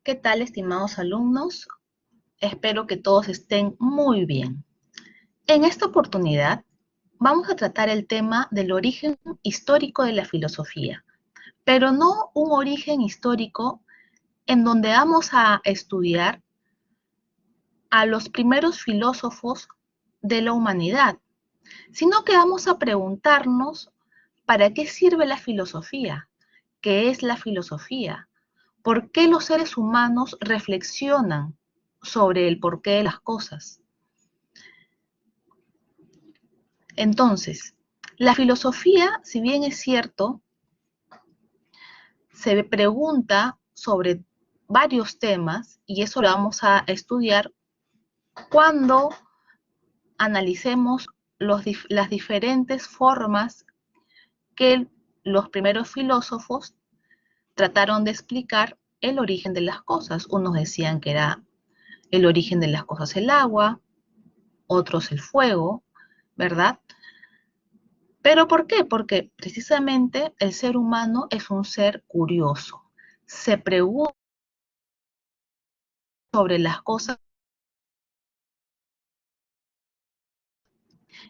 ¿Qué tal, estimados alumnos? Espero que todos estén muy bien. En esta oportunidad vamos a tratar el tema del origen histórico de la filosofía, pero no un origen histórico en donde vamos a estudiar a los primeros filósofos de la humanidad, sino que vamos a preguntarnos ¿para qué sirve la filosofía? ¿Qué es la filosofía? ¿Por qué los seres humanos reflexionan sobre el porqué de las cosas? Entonces, la filosofía, si bien es cierto, se pregunta sobre varios temas, y eso lo vamos a estudiar cuando analicemos las diferentes formas que los primeros filósofos trataron de explicar el origen de las cosas. Unos decían que era el origen de las cosas el agua, otros el fuego, ¿verdad? ¿Pero por qué? Porque precisamente el ser humano es un ser curioso. Se pregunta sobre las cosas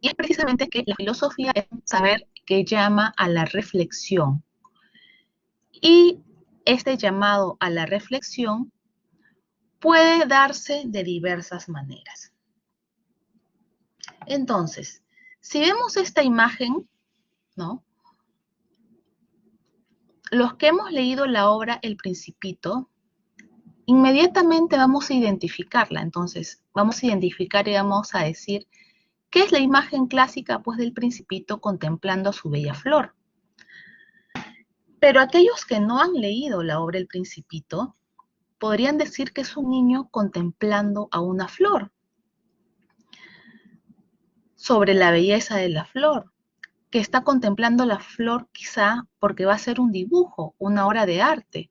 y es precisamente que la filosofía es un saber que llama a la reflexión. Y este llamado a la reflexión puede darse de diversas maneras. Entonces, si vemos esta imagen, ¿no? Los que hemos leído la obra El Principito, inmediatamente vamos a identificarla. Entonces, vamos a identificar y vamos a decir, ¿qué es la imagen clásica, pues, del Principito contemplando a su bella flor? Pero aquellos que no han leído la obra El Principito, podrían decir que es un niño contemplando a una flor, sobre la belleza de la flor, que está contemplando la flor quizá porque va a ser un dibujo, una obra de arte.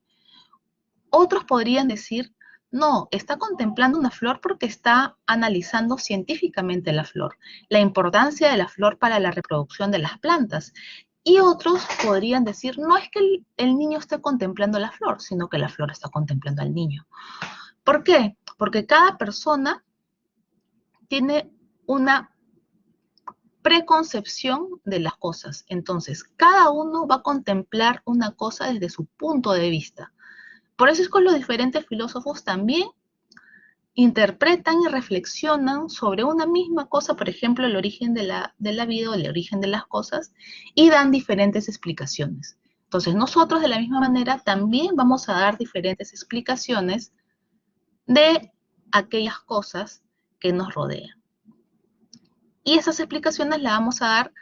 Otros podrían decir, no, está contemplando una flor porque está analizando científicamente la flor, la importancia de la flor para la reproducción de las plantas. Y otros podrían decir, no es que el niño esté contemplando la flor, sino que la flor está contemplando al niño. ¿Por qué? Porque cada persona tiene una preconcepción de las cosas. Entonces, cada uno va a contemplar una cosa desde su punto de vista. Por eso es que los diferentes filósofos también interpretan y reflexionan sobre una misma cosa, por ejemplo, el origen de la vida o el origen de las cosas, y dan diferentes explicaciones. Entonces, nosotros de la misma manera también vamos a dar diferentes explicaciones de aquellas cosas que nos rodean. Y esas explicaciones las vamos a dar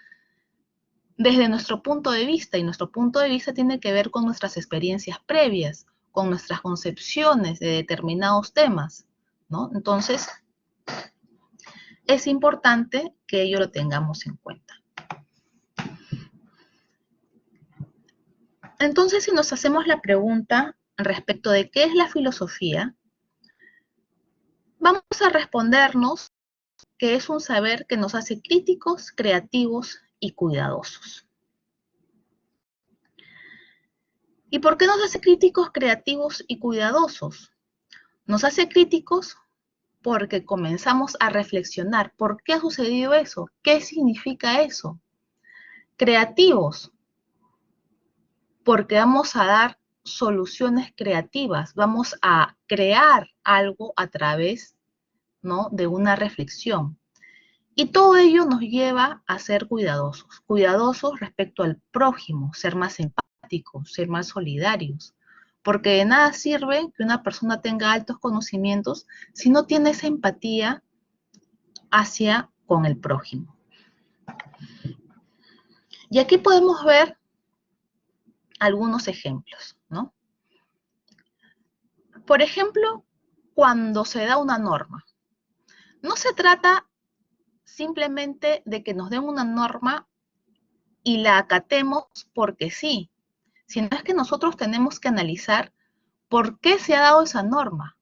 desde nuestro punto de vista, y nuestro punto de vista tiene que ver con nuestras experiencias previas, con nuestras concepciones de determinados temas, ¿no? Entonces, es importante que ello lo tengamos en cuenta. Entonces, si nos hacemos la pregunta respecto de qué es la filosofía, vamos a respondernos que es un saber que nos hace críticos, creativos y cuidadosos. ¿Y por qué nos hace críticos, creativos y cuidadosos? Nos hace críticos porque comenzamos a reflexionar, ¿por qué ha sucedido eso? ¿Qué significa eso? Creativos, porque vamos a dar soluciones creativas, vamos a crear algo a través, ¿no?, de una reflexión. Y todo ello nos lleva a ser cuidadosos, cuidadosos respecto al prójimo, ser más empáticos, ser más solidarios, porque de nada sirve que una persona tenga altos conocimientos si no tiene esa empatía hacia con el prójimo. Y aquí podemos ver algunos ejemplos, ¿no? Por ejemplo, cuando se da una norma. No se trata simplemente de que nos den una norma y la acatemos porque sí, sino es que nosotros tenemos que analizar por qué se ha dado esa norma,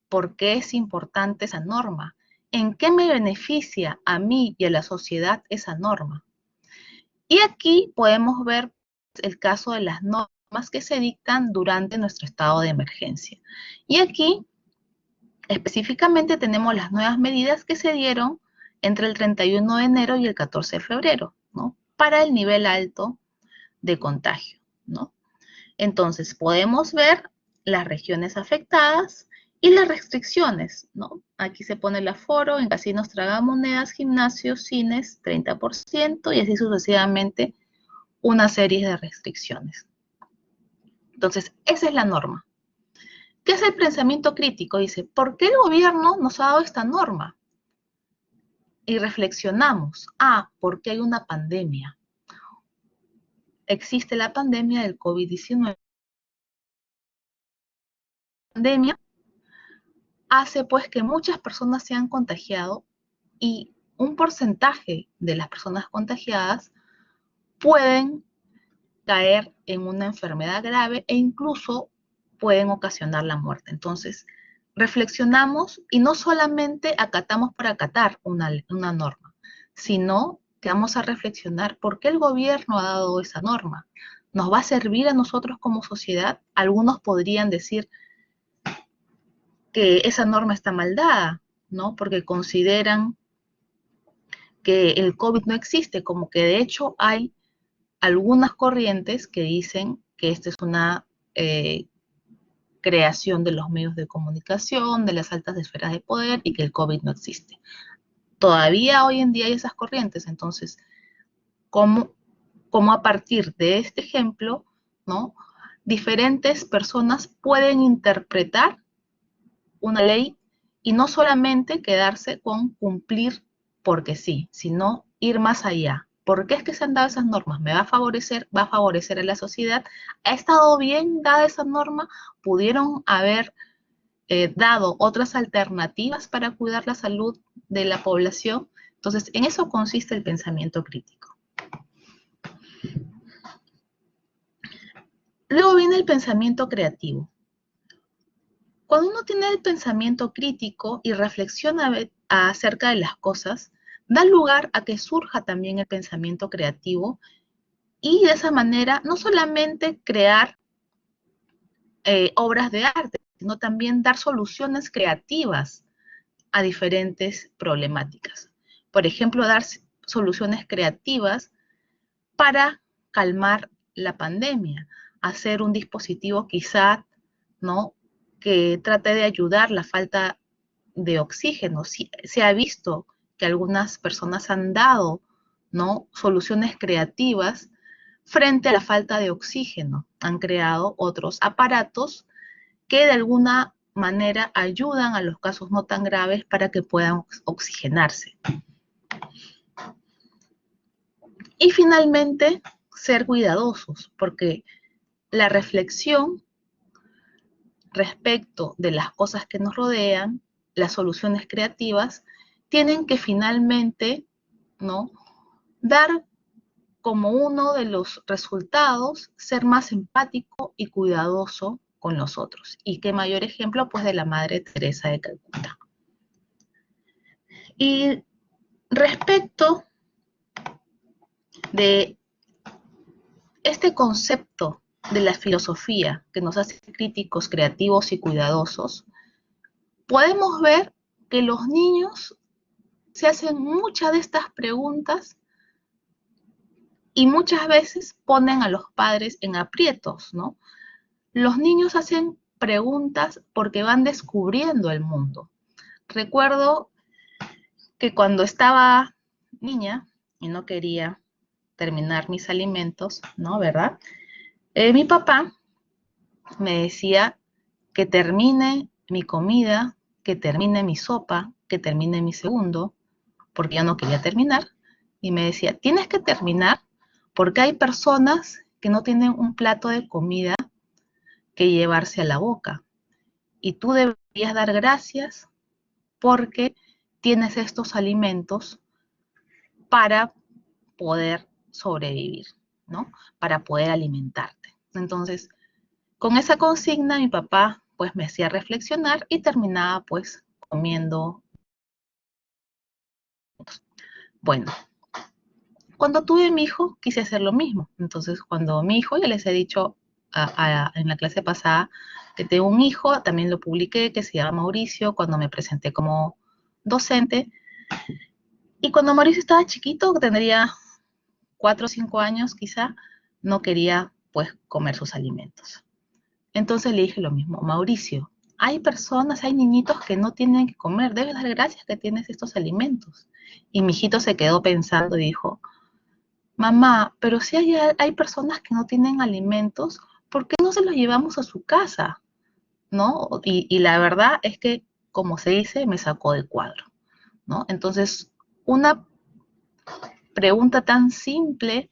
por qué es importante esa norma, en qué me beneficia a mí y a la sociedad esa norma. Y aquí podemos ver el caso de las normas normas que se dictan durante nuestro estado de emergencia. Y aquí, específicamente, tenemos las nuevas medidas que se dieron entre el 31 de enero y el 14 de febrero, ¿no? Para el nivel alto de contagio, ¿no? Entonces, podemos ver las regiones afectadas y las restricciones, ¿no? Aquí se pone el aforo en casinos, tragamonedas, gimnasios, cines, 30% y así sucesivamente una serie de restricciones. Entonces, esa es la norma. ¿Qué es el pensamiento crítico? Dice, ¿por qué el gobierno nos ha dado esta norma? Y reflexionamos, porque hay una pandemia. Existe la pandemia del COVID-19. La pandemia hace pues que muchas personas se han contagiado y un porcentaje de las personas contagiadas pueden caer en una enfermedad grave e incluso pueden ocasionar la muerte. Entonces, reflexionamos y no solamente acatamos por acatar una norma, sino que vamos a reflexionar por qué el gobierno ha dado esa norma. ¿Nos va a servir a nosotros como sociedad? Algunos podrían decir que esa norma está mal dada, ¿no? Porque consideran que el COVID no existe, como que de hecho hay algunas corrientes que dicen que esta es una creación de los medios de comunicación, de las altas esferas de poder y que el COVID no existe. Todavía hoy en día hay esas corrientes, entonces, ¿cómo a partir de este ejemplo, ¿no? Diferentes personas pueden interpretar una ley y no solamente quedarse con cumplir porque sí, sino ir más allá. ¿Por qué es que se han dado esas normas? ¿Me va a favorecer? ¿Va a favorecer a la sociedad? ¿Ha estado bien dada esa norma? ¿Pudieron haber dado otras alternativas para cuidar la salud de la población? Entonces, en eso consiste el pensamiento crítico. Luego viene el pensamiento creativo. Cuando uno tiene el pensamiento crítico y reflexiona acerca de las cosas, da lugar a que surja también el pensamiento creativo y de esa manera no solamente crear obras de arte, sino también dar soluciones creativas a diferentes problemáticas. Por ejemplo, dar soluciones creativas para calmar la pandemia, hacer un dispositivo quizá, ¿no?, que trate de ayudar la falta de oxígeno. Se ha visto que algunas personas han dado, ¿no?, soluciones creativas frente a la falta de oxígeno. Han creado otros aparatos que de alguna manera ayudan a los casos no tan graves para que puedan oxigenarse. Y finalmente, ser cuidadosos, porque la reflexión respecto de las cosas que nos rodean, las soluciones creativas, tienen que finalmente, ¿no?, dar como uno de los resultados ser más empático y cuidadoso con los otros. Y qué mayor ejemplo, pues, de la Madre Teresa de Calcuta. Y respecto de este concepto de la filosofía que nos hace críticos, creativos y cuidadosos, podemos ver que los niños se hacen muchas de estas preguntas y muchas veces ponen a los padres en aprietos, ¿no? Los niños hacen preguntas porque van descubriendo el mundo. Recuerdo que cuando estaba niña y no quería terminar mis alimentos, ¿no? ¿Verdad? Mi papá me decía que termine mi comida, que termine mi sopa, que termine mi segundo, porque yo no quería terminar. Y me decía, tienes que terminar porque hay personas que no tienen un plato de comida que llevarse a la boca. Y tú deberías dar gracias porque tienes estos alimentos para poder sobrevivir, ¿no? Para poder alimentarte. Entonces, con esa consigna, mi papá pues me hacía reflexionar y terminaba pues comiendo. Bueno, cuando tuve mi hijo, quise hacer lo mismo. Entonces, cuando mi hijo, ya les he dicho en la clase pasada que tengo un hijo, también lo publiqué, que se llama Mauricio, cuando me presenté como docente. Y cuando Mauricio estaba chiquito, que tendría 4 o 5 años quizá, no quería pues comer sus alimentos. Entonces le dije lo mismo, Mauricio, hay personas, hay niñitos que no tienen que comer, debes dar gracias que tienes estos alimentos. Y mi hijito se quedó pensando y dijo, mamá, pero si hay personas que no tienen alimentos, ¿por qué no se los llevamos a su casa? ¿No? Y la verdad es que, como se dice, me sacó de cuadro, ¿no? Entonces, una pregunta tan simple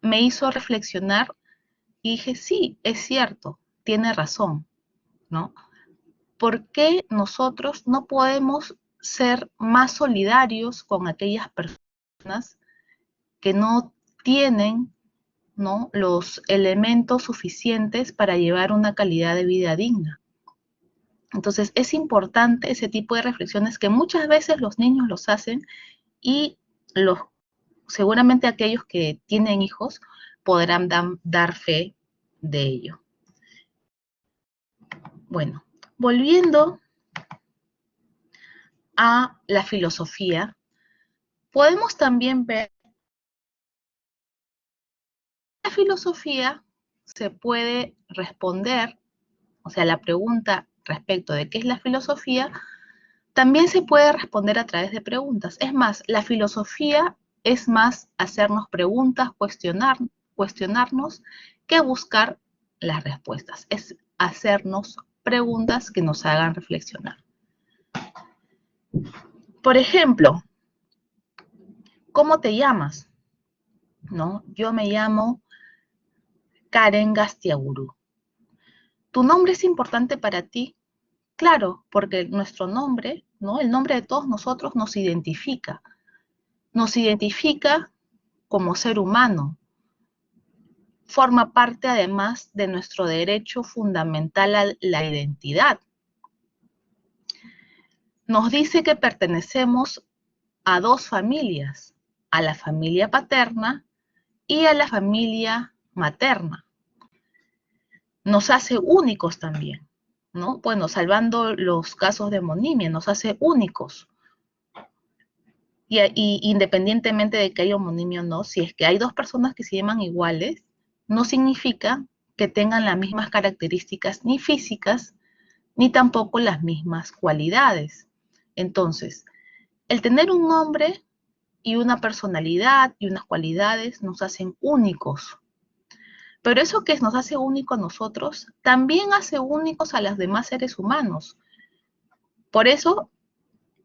me hizo reflexionar y dije, sí, es cierto, tiene razón, ¿no? ¿Por qué nosotros no podemos ser más solidarios con aquellas personas que no tienen, ¿no?, los elementos suficientes para llevar una calidad de vida digna? Entonces, es importante ese tipo de reflexiones que muchas veces los niños los hacen y los, seguramente aquellos que tienen hijos podrán dar fe de ello. Bueno, volviendo a la filosofía, podemos también ver que la filosofía se puede responder, o sea, la pregunta respecto de qué es la filosofía, también se puede responder a través de preguntas. Es más, la filosofía es más hacernos preguntas, cuestionarnos, que buscar las respuestas. Es hacernos preguntas que nos hagan reflexionar. Por ejemplo, ¿cómo te llamas? ¿No? Yo me llamo Karen Gastiaguru. ¿Tu nombre es importante para ti? Claro, porque nuestro nombre, ¿no?, el nombre de todos nosotros nos identifica como ser humano, forma parte además de nuestro derecho fundamental a la identidad. Nos dice que pertenecemos a dos familias, a la familia paterna y a la familia materna. Nos hace únicos también, ¿no? Bueno, salvando los casos de homonimia, nos hace únicos. Y independientemente de que haya homonimia o no, si es que hay dos personas que se llaman iguales, no significa que tengan las mismas características ni físicas, ni tampoco las mismas cualidades. Entonces, el tener un nombre y una personalidad y unas cualidades nos hacen únicos. Pero eso que nos hace únicos a nosotros, también hace únicos a los demás seres humanos. Por eso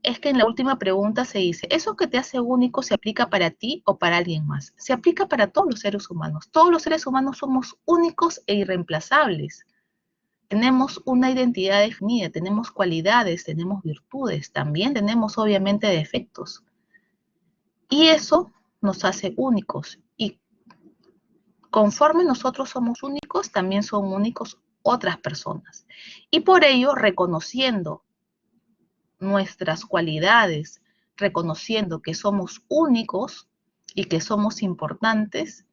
es que en la última pregunta se dice, ¿eso que te hace único se aplica para ti o para alguien más? Se aplica para todos los seres humanos. Todos los seres humanos somos únicos e irreemplazables. Tenemos una identidad definida, tenemos cualidades, tenemos virtudes, también tenemos obviamente defectos. Y eso nos hace únicos. Y conforme nosotros somos únicos, también son únicos otras personas. Y por ello, reconociendo nuestras cualidades, reconociendo que somos únicos y que somos importantes,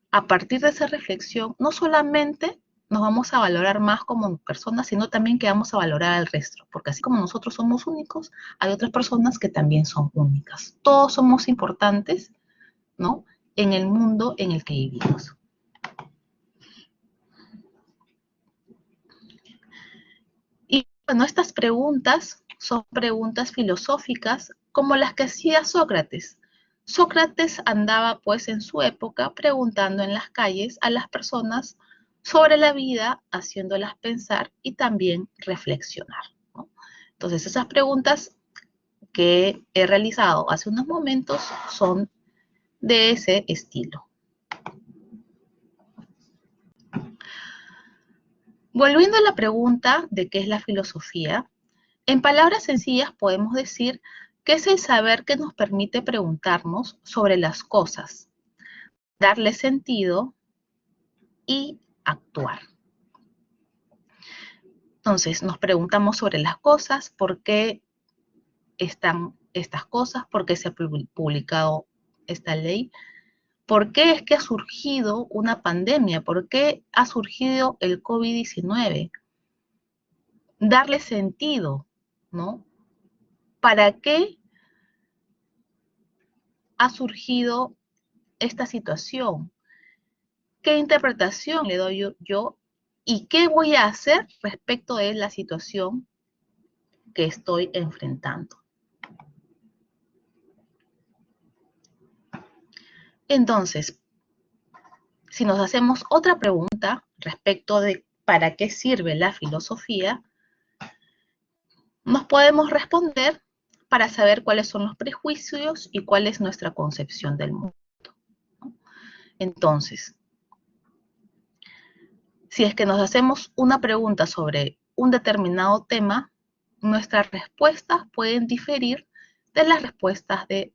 a partir de esa reflexión, no solamente nos vamos a valorar más como personas, sino también que vamos a valorar al resto, porque así como nosotros somos únicos, hay otras personas que también son únicas. Todos somos importantes, ¿no?, en el mundo en el que vivimos. Y bueno, estas preguntas son preguntas filosóficas como las que hacía Sócrates. Sócrates andaba pues en su época preguntando en las calles a las personas sobre la vida, haciéndolas pensar y también reflexionar, ¿no? Entonces, esas preguntas que he realizado hace unos momentos son de ese estilo. Volviendo a la pregunta de qué es la filosofía, en palabras sencillas podemos decir que es el saber que nos permite preguntarnos sobre las cosas, darle sentido y actuar. Entonces, nos preguntamos sobre las cosas, por qué están estas cosas, por qué se ha publicado esta ley, ¿Por qué es que ha surgido una pandemia? ¿Por qué ha surgido el COVID-19? Darle sentido, ¿no? ¿Para qué ha surgido esta situación? ¿Qué interpretación le doy yo y qué voy a hacer respecto de la situación que estoy enfrentando? Entonces, si nos hacemos otra pregunta respecto de para qué sirve la filosofía, nos podemos responder para saber cuáles son los prejuicios y cuál es nuestra concepción del mundo. Entonces, si es que nos hacemos una pregunta sobre un determinado tema, nuestras respuestas pueden diferir de las respuestas de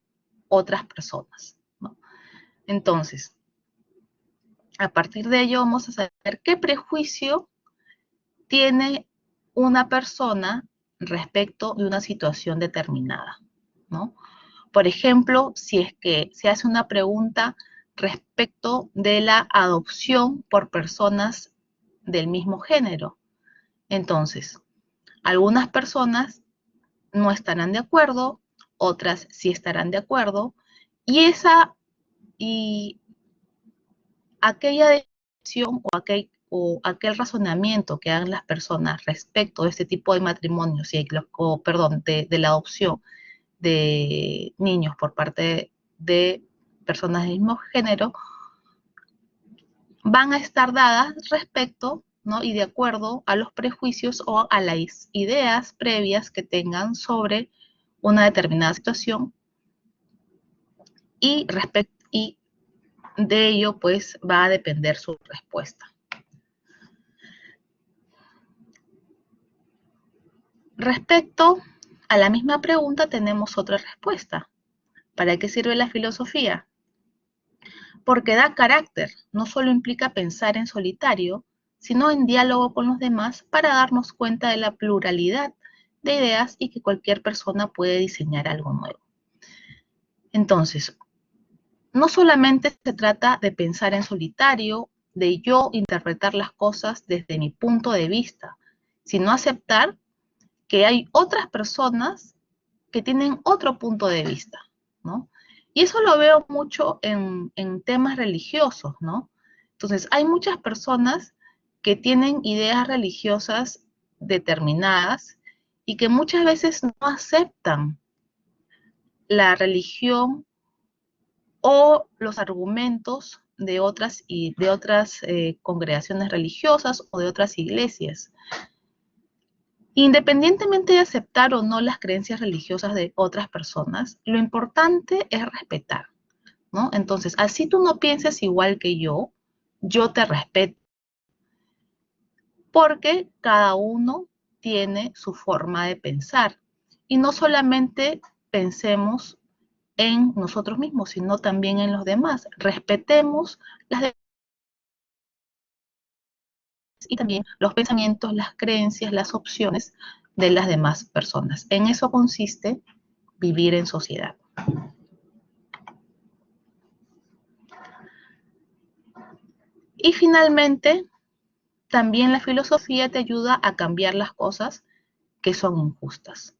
otras personas, ¿no? Entonces, a partir de ello vamos a saber qué prejuicio tiene una persona respecto de una situación determinada, ¿no? Por ejemplo, si es que se hace una pregunta respecto de la adopción por personas del mismo género. Entonces, algunas personas no estarán de acuerdo, otras sí estarán de acuerdo, y aquella decisión o aquel razonamiento que hagan las personas respecto de este tipo de matrimonios, de la adopción de niños por parte de personas del mismo género, van a estar dadas respecto, ¿no? Y de acuerdo a los prejuicios o a las ideas previas que tengan sobre una determinada situación y de ello pues va a depender su respuesta. Respecto a la misma pregunta tenemos otra respuesta. ¿Para qué sirve la filosofía? Porque da carácter, no solo implica pensar en solitario, sino en diálogo con los demás para darnos cuenta de la pluralidad de ideas y que cualquier persona puede diseñar algo nuevo. Entonces, no solamente se trata de pensar en solitario, de yo interpretar las cosas desde mi punto de vista, sino aceptar que hay otras personas que tienen otro punto de vista, ¿no? Y eso lo veo mucho en temas religiosos, ¿no? Entonces, hay muchas personas que tienen ideas religiosas determinadas y que muchas veces no aceptan la religión o los argumentos de otras congregaciones religiosas o de otras iglesias. Independientemente de aceptar o no las creencias religiosas de otras personas, lo importante es respetar, ¿no? Entonces, así tú no pienses igual que yo te respeto, porque cada uno tiene su forma de pensar. Y no solamente pensemos en nosotros mismos, sino también en los demás. Respetemos las y también los pensamientos, las creencias, las opciones de las demás personas. En eso consiste vivir en sociedad. Y finalmente, también la filosofía te ayuda a cambiar las cosas que son injustas.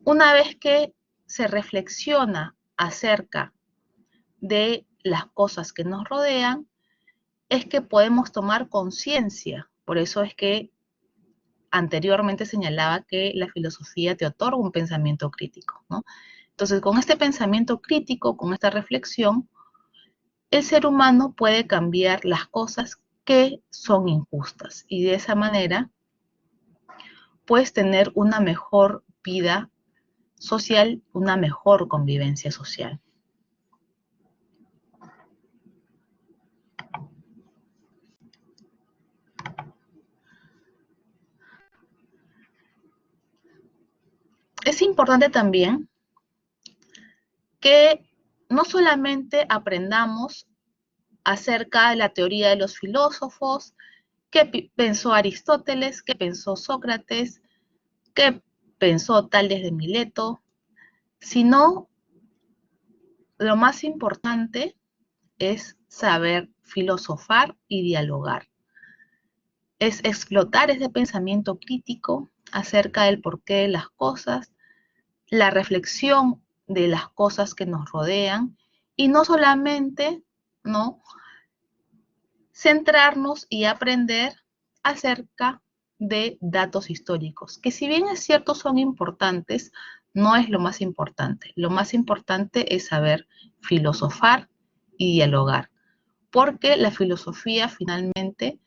Una vez que se reflexiona acerca de las cosas que nos rodean, es que podemos tomar conciencia. Por eso es que anteriormente señalaba que la filosofía te otorga un pensamiento crítico, ¿no? Entonces, con este pensamiento crítico, con esta reflexión, el ser humano puede cambiar las cosas que son injustas y de esa manera puedes tener una mejor vida social, una mejor convivencia social. Es importante también que no solamente aprendamos acerca de la teoría de los filósofos, qué pensó Aristóteles, qué pensó Sócrates, qué pensó Tales de Mileto, sino lo más importante es saber filosofar y dialogar. Es explotar ese pensamiento crítico acerca del porqué de las cosas, la reflexión de las cosas que nos rodean y no solamente, ¿no?, centrarnos y aprender acerca de datos históricos, que si bien es cierto son importantes, no es lo más importante. Lo más importante es saber filosofar y dialogar, porque la filosofía finalmente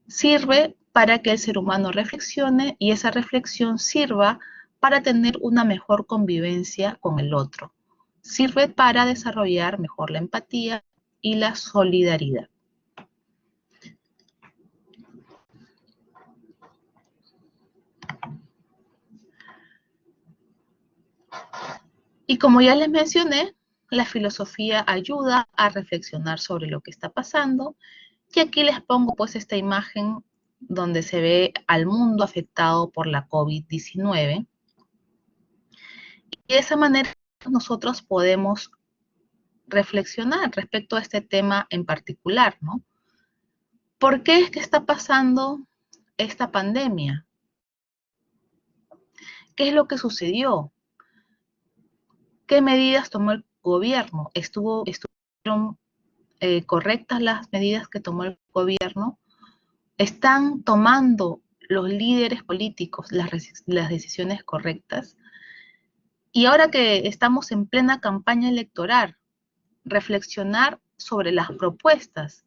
sirve para que el ser humano reflexione y esa reflexión sirva para tener una mejor convivencia con el otro. Sirve para desarrollar mejor la empatía y la solidaridad. Y como ya les mencioné, la filosofía ayuda a reflexionar sobre lo que está pasando. Y aquí les pongo pues esta imagen donde se ve al mundo afectado por la COVID-19. Y de esa manera nosotros podemos reflexionar respecto a este tema en particular, ¿no? ¿Por qué es que está pasando esta pandemia? ¿Qué es lo que sucedió? ¿Qué medidas tomó el gobierno? ¿Estuvieron correctas las medidas que tomó el gobierno? ¿Están tomando los líderes políticos las decisiones correctas? Y ahora que estamos en plena campaña electoral, reflexionar sobre las propuestas.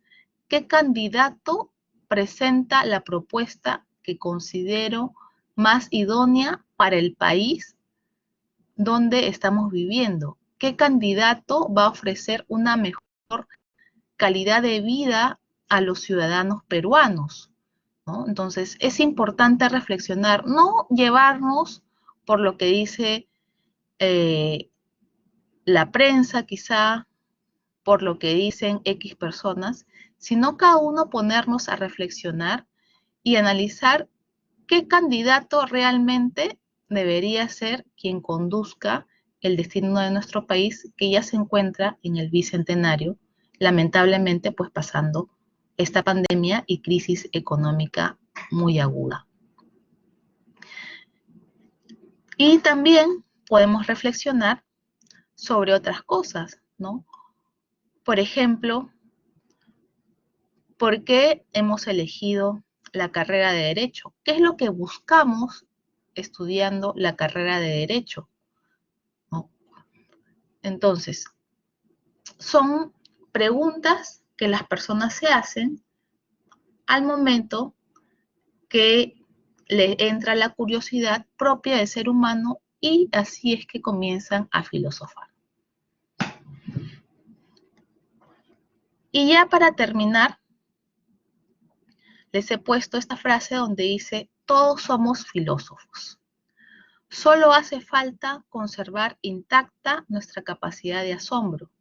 ¿Qué candidato presenta la propuesta que considero más idónea para el país donde estamos viviendo? ¿Qué candidato va a ofrecer una mejor calidad de vida a los ciudadanos peruanos, ¿no? Entonces, es importante reflexionar, no llevarnos por lo que dice la prensa, quizá, por lo que dicen X personas, sino cada uno ponernos a reflexionar y analizar qué candidato realmente debería ser quien conduzca el destino de nuestro país, que ya se encuentra en el bicentenario, lamentablemente pues pasando esta pandemia y crisis económica muy aguda. Y también podemos reflexionar sobre otras cosas, ¿no? Por ejemplo, ¿por qué hemos elegido la carrera de Derecho? ¿Qué es lo que buscamos estudiando la carrera de Derecho? ¿No? Entonces, son preguntas que las personas se hacen al momento que le entra la curiosidad propia del ser humano y así es que comienzan a filosofar. Y ya para terminar, les he puesto esta frase donde dice, todos somos filósofos. Solo hace falta conservar intacta nuestra capacidad de asombro.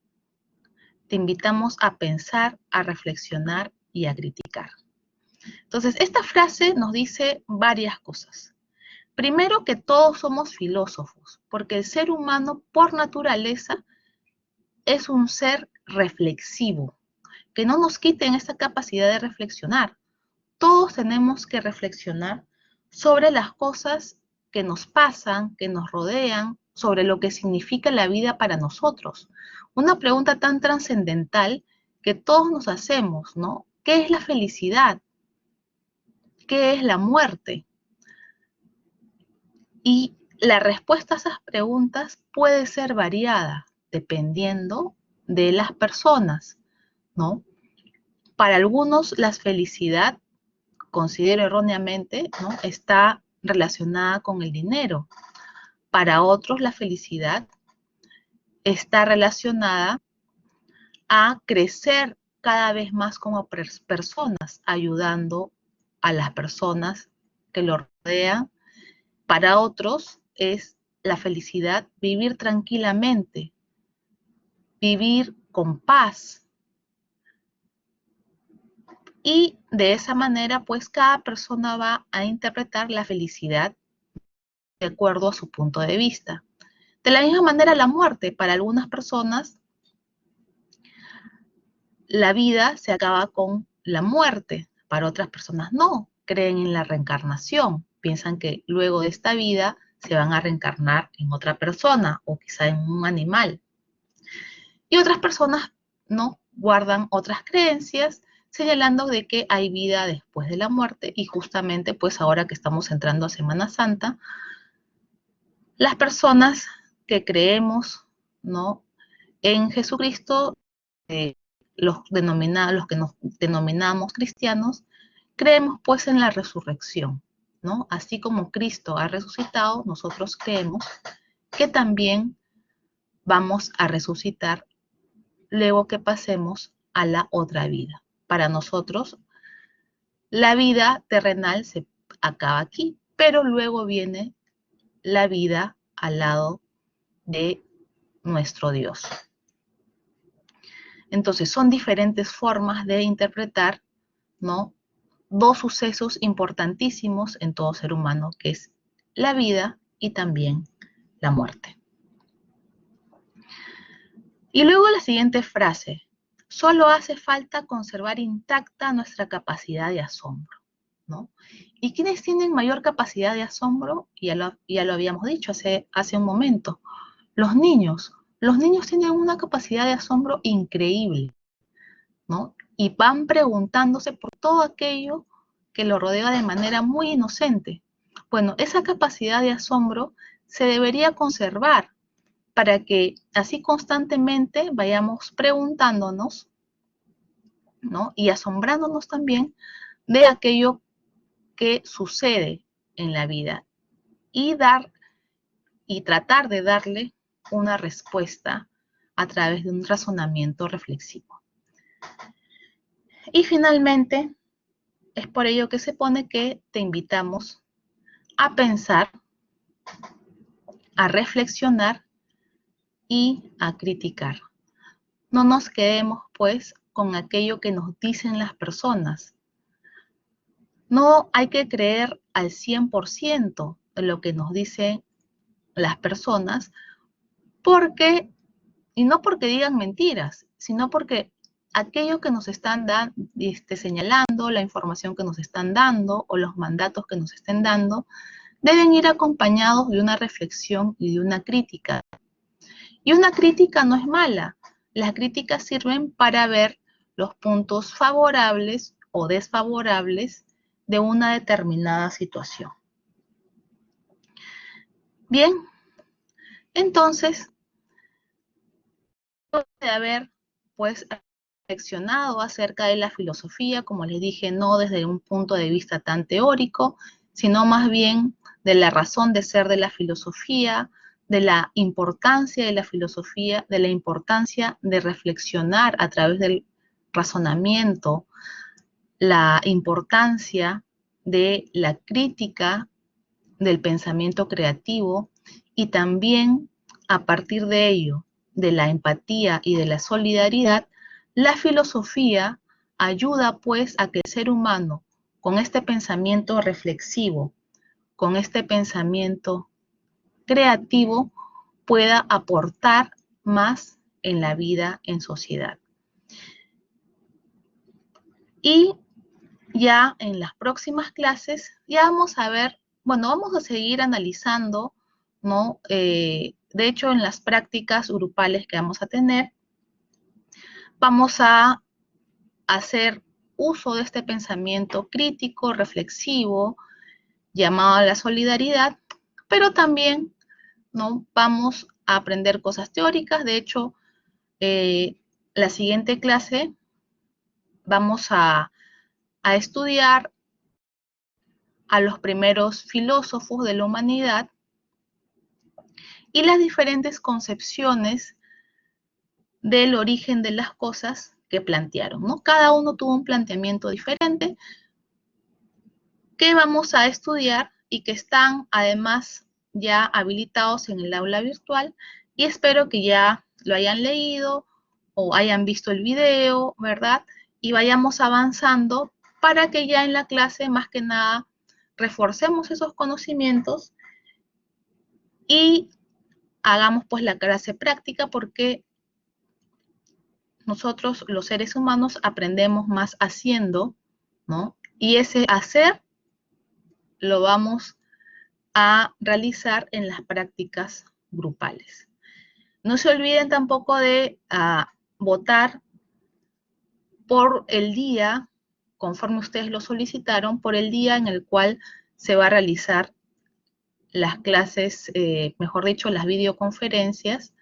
Te invitamos a pensar, a reflexionar y a criticar. Entonces, esta frase nos dice varias cosas. Primero, que todos somos filósofos, porque el ser humano por naturaleza es un ser reflexivo. Que no nos quiten esta capacidad de reflexionar. Todos tenemos que reflexionar sobre las cosas que nos pasan, que nos rodean, sobre lo que significa la vida para nosotros. Una pregunta tan trascendental que todos nos hacemos, ¿no? ¿Qué es la felicidad? ¿Qué es la muerte? Y la respuesta a esas preguntas puede ser variada dependiendo de las personas, ¿no? Para algunos la felicidad, considero erróneamente, ¿no?, está relacionada con el dinero. Para otros la felicidad está relacionada a crecer cada vez más como personas, ayudando a las personas que lo rodean. Para otros es la felicidad vivir tranquilamente, vivir con paz. Y de esa manera, pues cada persona va a interpretar la felicidad de acuerdo a su punto de vista. De la misma manera, la muerte para algunas personas la vida se acaba con la muerte. Para otras personas no, creen en la reencarnación, piensan que luego de esta vida se van a reencarnar en otra persona o quizá en un animal. Y otras personas no guardan otras creencias, señalando de que hay vida después de la muerte, y justamente pues ahora que estamos entrando a Semana Santa, las personas que creemos, ¿no?, en Jesucristo, los que nos denominamos cristianos, creemos pues en la resurrección, ¿no? Así como Cristo ha resucitado, nosotros creemos que también vamos a resucitar luego que pasemos a la otra vida. Para nosotros, la vida terrenal se acaba aquí, pero luego viene la vida al lado de nuestro Dios. Entonces, son diferentes formas de interpretar, ¿no?, dos sucesos importantísimos en todo ser humano, que es la vida y también la muerte. Y luego la siguiente frase: solo hace falta conservar intacta nuestra capacidad de asombro, ¿no? ¿Y quiénes tienen mayor capacidad de asombro? Ya lo habíamos dicho hace un momento. Los niños. Los niños tienen una capacidad de asombro increíble, ¿no? Y van preguntándose por todo aquello que lo rodea de manera muy inocente. Bueno, esa capacidad de asombro se debería conservar para que así constantemente vayamos preguntándonos, ¿no?, y asombrándonos también de aquello que sucede en la vida y tratar de darle una respuesta a través de un razonamiento reflexivo. Y finalmente, es por ello que se pone que te invitamos a pensar, a reflexionar y a criticar. No nos quedemos, pues, con aquello que nos dicen las personas. No hay que creer al 100% de lo que nos dicen las personas, y no porque digan mentiras, sino porque aquello que nos están señalando, la información que nos están dando o los mandatos que nos estén dando, deben ir acompañados de una reflexión y de una crítica. Y una crítica no es mala. Las críticas sirven para ver los puntos favorables o desfavorables de una determinada situación. Bien, entonces, de haber pues reflexionado acerca de la filosofía, como les dije, no desde un punto de vista tan teórico, sino más bien de la razón de ser de la filosofía, de la importancia de la filosofía, de la importancia de reflexionar a través del razonamiento, la importancia de la crítica, del pensamiento creativo, y también a partir de ello, de la empatía y de la solidaridad, la filosofía ayuda pues a que el ser humano, con este pensamiento reflexivo, con este pensamiento creativo, pueda aportar más en la vida en sociedad. Y ya en las próximas clases ya vamos a ver, bueno, vamos a seguir analizando, ¿no? De hecho, en las prácticas grupales que vamos a tener, vamos a hacer uso de este pensamiento crítico, reflexivo, llamado a la solidaridad, pero también, ¿no?, vamos a aprender cosas teóricas. De hecho, la siguiente clase vamos a estudiar a los primeros filósofos de la humanidad y las diferentes concepciones del origen de las cosas que plantearon, ¿no? Cada uno tuvo un planteamiento diferente que vamos a estudiar y que están además ya habilitados en el aula virtual, y espero que ya lo hayan leído o hayan visto el video, ¿verdad? Y vayamos avanzando para que ya en la clase, más que nada, reforcemos esos conocimientos y hagamos pues la clase práctica, porque nosotros los seres humanos aprendemos más haciendo, ¿no? Y ese hacer lo vamos a realizar en las prácticas grupales. No se olviden tampoco de votar por el día, conforme ustedes lo solicitaron, por el día en el cual se va a realizar las clases, mejor dicho, las videoconferencias.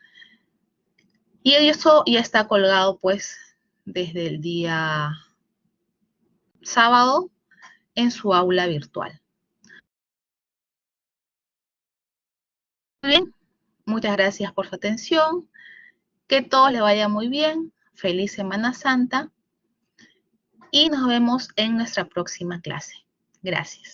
Y eso ya está colgado pues desde el día sábado en su aula virtual. Muy bien, muchas gracias por su atención. Que todo le vaya muy bien. Feliz Semana Santa. Y nos vemos en nuestra próxima clase. Gracias.